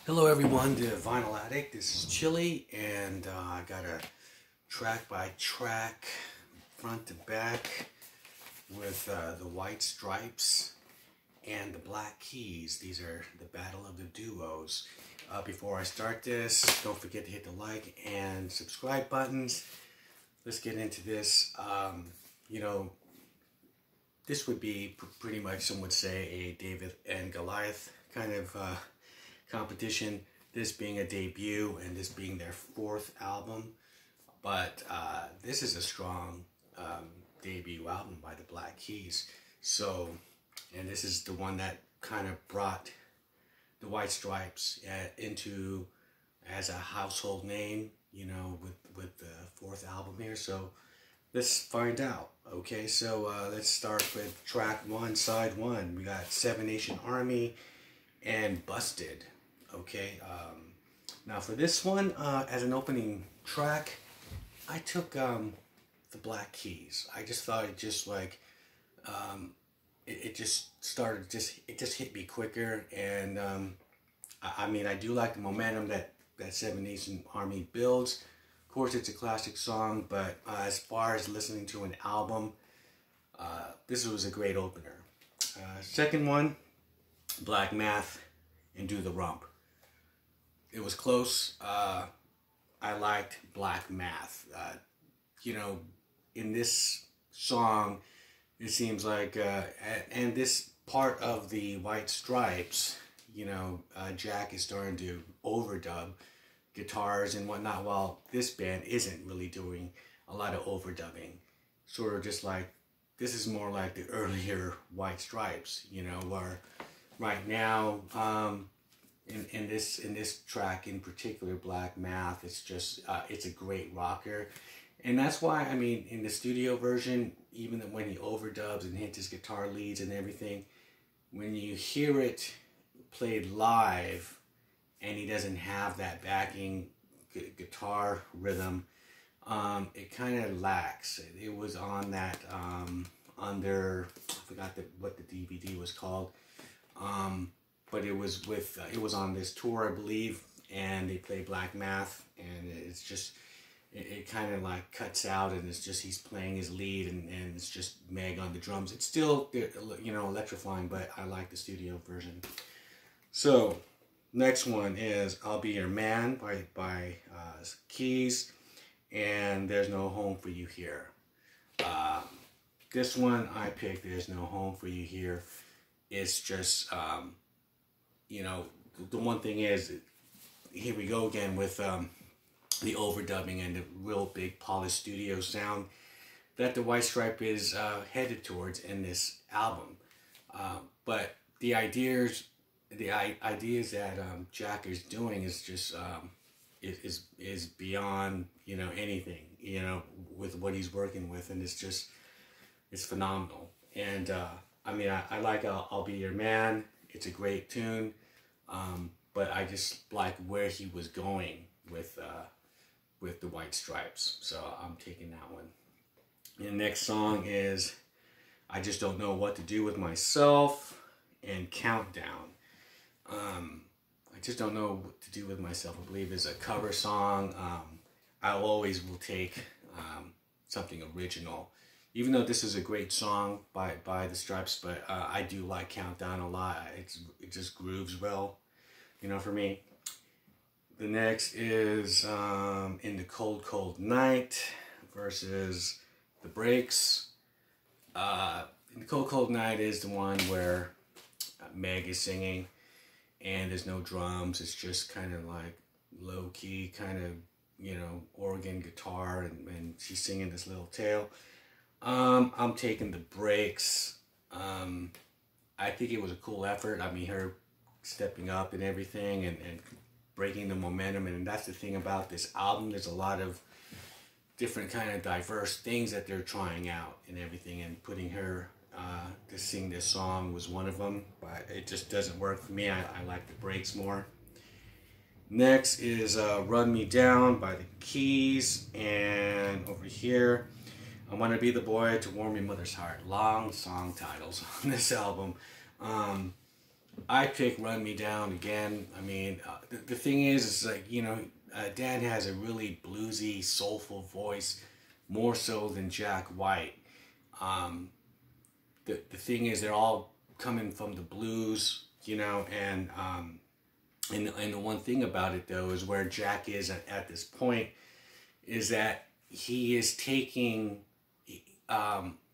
Hello everyone, the Vinyl Addict. This is Chili, and I got a track by track, front to back, with the White Stripes and the Black Keys. These are the Battle of the Duos. Before I start this, don't forget to hit the like and subscribe buttons. Let's get into this. This would be pretty much, some would say, a David and Goliath kind of competition, this being a debut and this being their fourth album, but this is a strong debut album by the Black Keys. So, and this is the one that kind of brought the White Stripes into as a household name, with the fourth album here. So let's find out. Okay, so let's start with track one, side one. We got Seven Nation Army and Busted. Okay, now for this one, as an opening track, I took the Black Keys. I just thought it just like, it just hit me quicker, and I mean, I do like the momentum that Seven Nation Army builds. Of course, it's a classic song, but as far as listening to an album, this was a great opener. Second one, Black Math and Do the Rump. It was close. I liked Black Math. In this song, it seems like, and this part of the White Stripes, Jack is starting to overdub guitars and whatnot, while this band isn't really doing a lot of overdubbing. Sort of just like, this is more like the earlier White Stripes, where right now, in this track in particular, Black Math, it's just it's a great rocker, and that's why, I mean, in the studio version, even when he overdubs and hits his guitar leads and everything, when you hear it played live and he doesn't have that backing guitar rhythm, it kind of lacks. It was on that under, I forgot what the DVD was called. But it was it was on this tour, I believe, and they play Black Math, and it's just, it kind of like cuts out, and it's just, he's playing his lead, and it's just Meg on the drums. It's still, electrifying, but I like the studio version. So, next one is I'll Be Your Man by Keys, and There's No Home for You Here. This one I picked, There's No Home for You Here. It's just, the one thing is, here we go again with the overdubbing and the real big polished studio sound that the White Stripe is headed towards in this album. But the ideas that Jack is doing is just is beyond anything with what he's working with, and it's phenomenal. And I mean, I like I'll Be Your Man. It's a great tune, but I just like where he was going with the White Stripes, so I'm taking that one. And the next song is I Just Don't Know What to Do with Myself and Countdown. I Just Don't Know What to Do with Myself, I believe, is a cover song. I always will take something original. Even though this is a great song by the Stripes, but I do like Countdown a lot. It just grooves well, for me. The next is In the Cold, Cold Night versus The Breaks. In the Cold, Cold Night is the one where Meg is singing, and there's no drums. It's just kind of like low-key, kind of, organ, guitar, and she's singing this little tale. I'm taking The Breaks. I think it was a cool effort. I mean, her stepping up and everything, and breaking the momentum, and that's the thing about this album. There's a lot of different kind of diverse things that they're trying out and everything, and putting her to sing this song was one of them, but it just doesn't work for me. I like The Breaks more. Next is Run Me Down by the Keys, and over here, I Want to Be the Boy to Warm Your Mother's Heart. Long song titles on this album. I pick Run Me Down again. I mean, the thing is like, Dan has a really bluesy, soulful voice, more so than Jack White. Um, the thing is, they're all coming from the blues, and the one thing about it though is where Jack is at this point is that he is taking,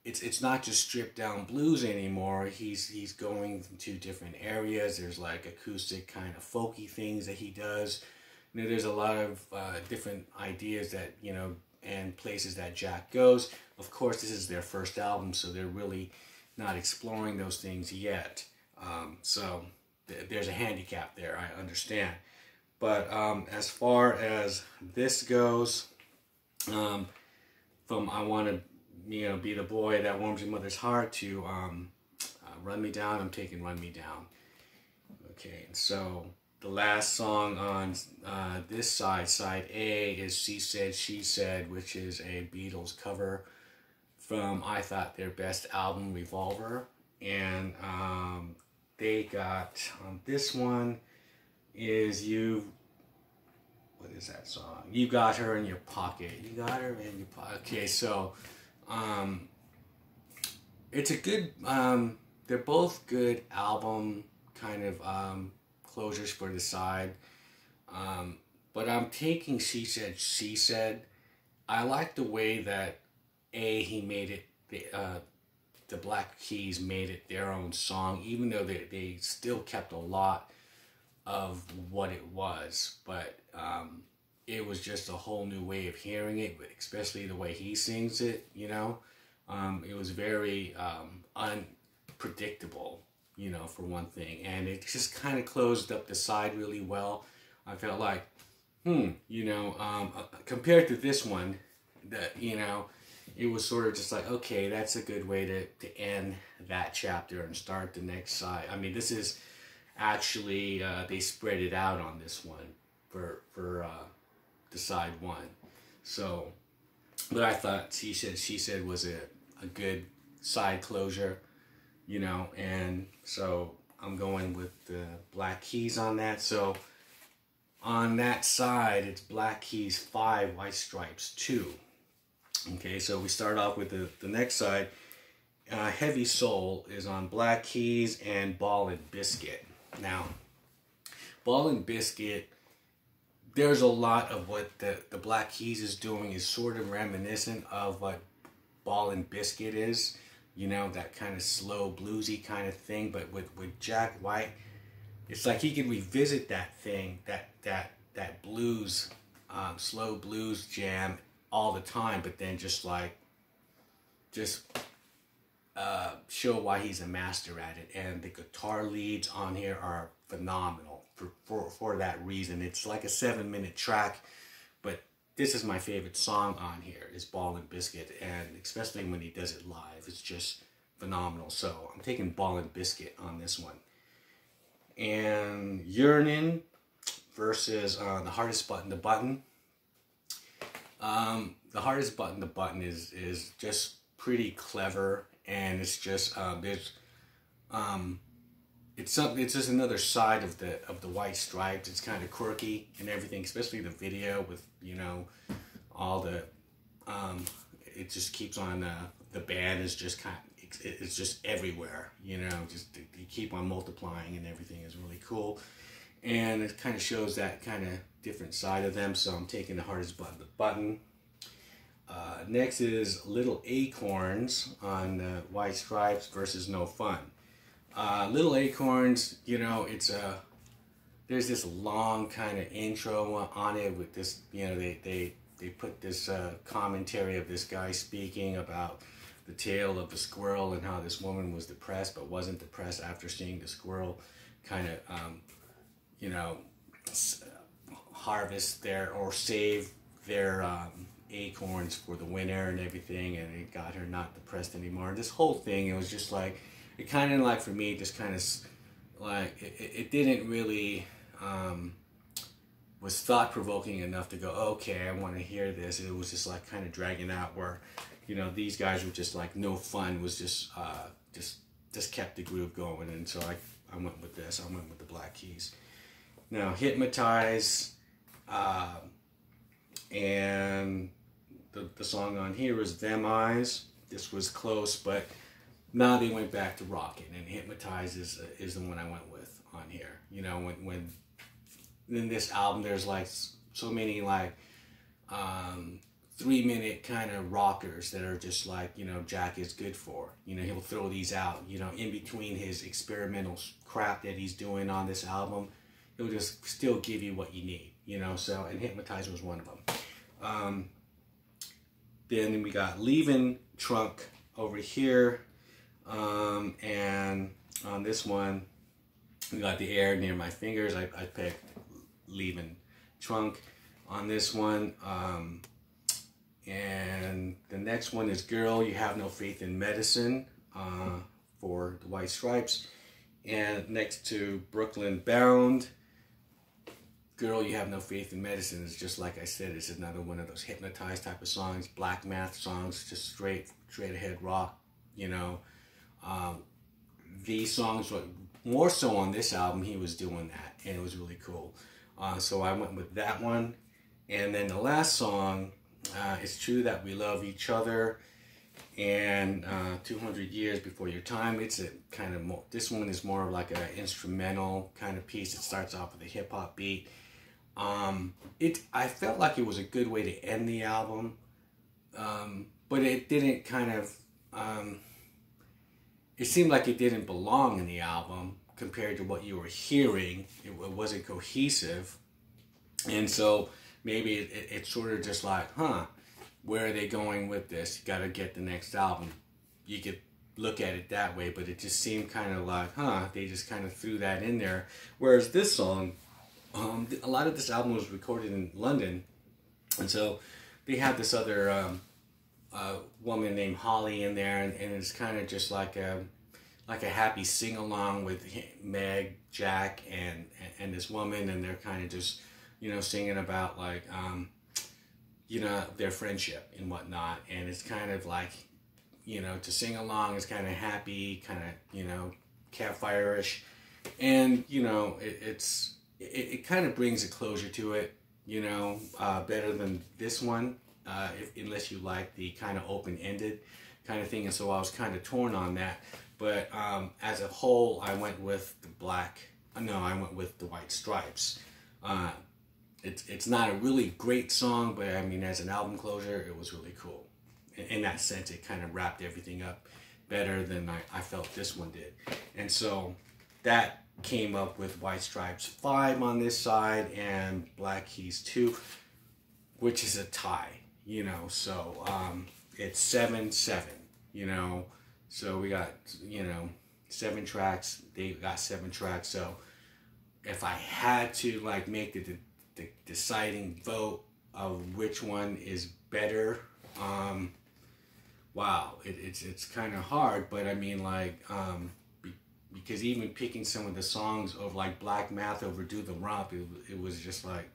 it's not just stripped down blues anymore. He's going to different areas. There's like acoustic kind of folky things that he does. There's a lot of different ideas that and places that Jack goes. Of course, this is their first album, so they're really not exploring those things yet. So there's a handicap there, I understand. But as far as this goes, from I Want to Be the Boy That Warms Your Mother's Heart to Run Me Down, I'm taking Run Me Down. Okay, and so the last song on this side A, is She Said, She Said, which is a Beatles cover from, I thought, their best album, Revolver. And they got, on this one, is what is that song? You Got Her in Your Pocket. You Got Her in Your Pocket. Okay, so it's a good, they're both good album kind of closures for the side. But I'm taking She Said, She Said. I like the way that he made it, the Black Keys made it their own song, even though they still kept a lot of what it was, but it was just a whole new way of hearing it, especially the way he sings it, it was very unpredictable, for one thing, and it just kind of closed up the side really well. I felt like, compared to this one, that, it was sort of just like, okay, that's a good way to end that chapter and start the next side. I mean, this is actually, they spread it out on this one for the side one. So, but I thought She Said was a good side closure, and so I'm going with the Black Keys on that. So on that side, it's Black Keys 5, White Stripes 2. Okay, so we start off with the next side. Heavy Soul is on Black Keys and Ball and Biscuit. Now, Ball and Biscuit, there's a lot of what the Black Keys is doing is sort of reminiscent of what Ball and Biscuit is. That kind of slow, bluesy kind of thing. But with Jack White, it's like he can revisit that thing, that blues, slow blues jam all the time, but then just show why he's a master at it. And the guitar leads on here are phenomenal for that reason. It's like a 7-minute track, but this is my favorite song on here, is Ball and Biscuit, and especially when he does it live, it's just phenomenal. So I'm taking Ball and Biscuit on this one. And Yearnin' versus The Hardest Button to Button. The Hardest Button to Button is just pretty clever, and it's just it's just another side of the White Stripes. It's kind of quirky and everything, especially the video with all the it just keeps on the band is just it's just everywhere, just you keep on multiplying, and everything is really cool, and it kind of shows that kind of different side of them. So I'm taking The Hardest Button to Button. Next is Little Acorns on White Stripes versus No Fun. Little Acorns, there's this long kind of intro on it with this, they put this commentary of this guy speaking about the tale of the squirrel and how this woman was depressed but wasn't depressed after seeing the squirrel kind of, harvest or save their acorns for the winter and everything, and it got her not depressed anymore. And this whole thing, it was just like, it kind of like, for me, just kind of like, it didn't really, was thought-provoking enough to go, okay, I want to hear this. It was just like kind of dragging out where, these guys were just like, No Fun was just kept the groove going. And so I went with this. I went with the Black Keys. Now, Hypnotize, and the song on here is Them Eyes. This was close, but now they went back to rocking, and Hypnotize is the one I went with on here. You know, when in this album there's like so many like 3-minute kind of rockers that are just like, you know, Jack is good for. You know, he'll throw these out, you know, in between his experimental crap that he's doing on this album. He'll just still give you what you need, you know. So, and Hypnotize was one of them. Then we got Leaving Trunk over here. And on this one, we got The Air Near My Fingers. I picked Leaving Trunk on this one. And the next one is Girl, You Have No Faith in Medicine, for the White Stripes. And next to Brooklyn Bound, Girl, You Have No Faith in Medicine is just like I said, it's another one of those hypnotized type of songs, Black Math songs, just straight ahead rock, you know. These songs were more so on this album, he was doing that, and it was really cool. So I went with that one. And then the last song, It's True That We Love Each Other, and 200 Years Before Your Time. It's a kind of more, this one is more of like an instrumental kind of piece. It starts off with a hip hop beat. I felt like it was a good way to end the album, but it didn't kind of, it seemed like it didn't belong in the album compared to what you were hearing. It wasn't cohesive, and so maybe it's sort of just like, where are they going with this? You got to get the next album. You could look at it that way, but it just seemed kind of like, they just kind of threw that in there. Whereas this song, a lot of this album was recorded in London, and so they had this other woman named Holly in there, and it's kind of just like a happy sing along with Meg, Jack, and this woman, and they're kind of just, you know, singing about like you know, their friendship and whatnot, and it's kind of like, you know, to sing along is kind of happy, kind of, you know, campfire-ish, and you know, it kind of brings a closure to it, you know, better than this one, unless you like the kind of open-ended kind of thing. And so I was kind of torn on that, but as a whole, I went with the White Stripes. It's not a really great song, but I mean, as an album closure, it was really cool. In that sense, it kind of wrapped everything up better than I felt this one did. And so that came up with White Stripes 5 on this side and Black Keys 2, which is a tie, you know. So it's 7-7, you know. So we got, you know, 7 tracks. They got 7 tracks. So if I had to like make the deciding vote of which one is better, wow, it's kind of hard. But I mean, like, because even picking some of the songs of like Black Math over Do the Romp, it was just like,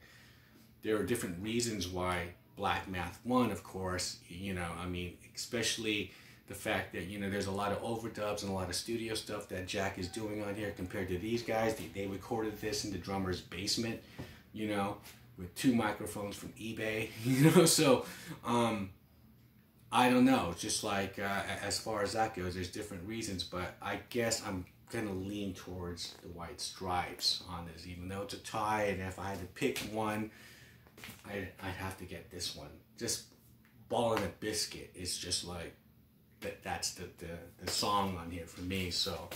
there are different reasons why Black Math won, of course, you know. I mean, especially the fact that, you know, there's a lot of overdubs and a lot of studio stuff that Jack is doing on here compared to these guys. They recorded this in the drummer's basement, you know, with 2 microphones from eBay, you know. So I don't know, just like as far as that goes, there's different reasons, but I guess I'm gonna lean towards the White Stripes on this, even though it's a tie, and if I had to pick one, I'd have to get this one. Just Ballin' a Biscuit is just like, that's the song on here for me. So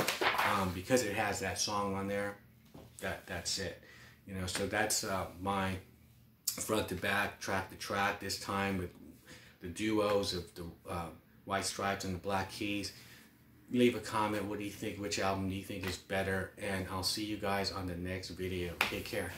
because it has that song on there, that's it, you know. So that's my front to back, track to track, this time with the duos of the White Stripes and the Black Keys. Leave a comment, what do you think, which album do you think is better, and I'll see you guys on the next video. Take care.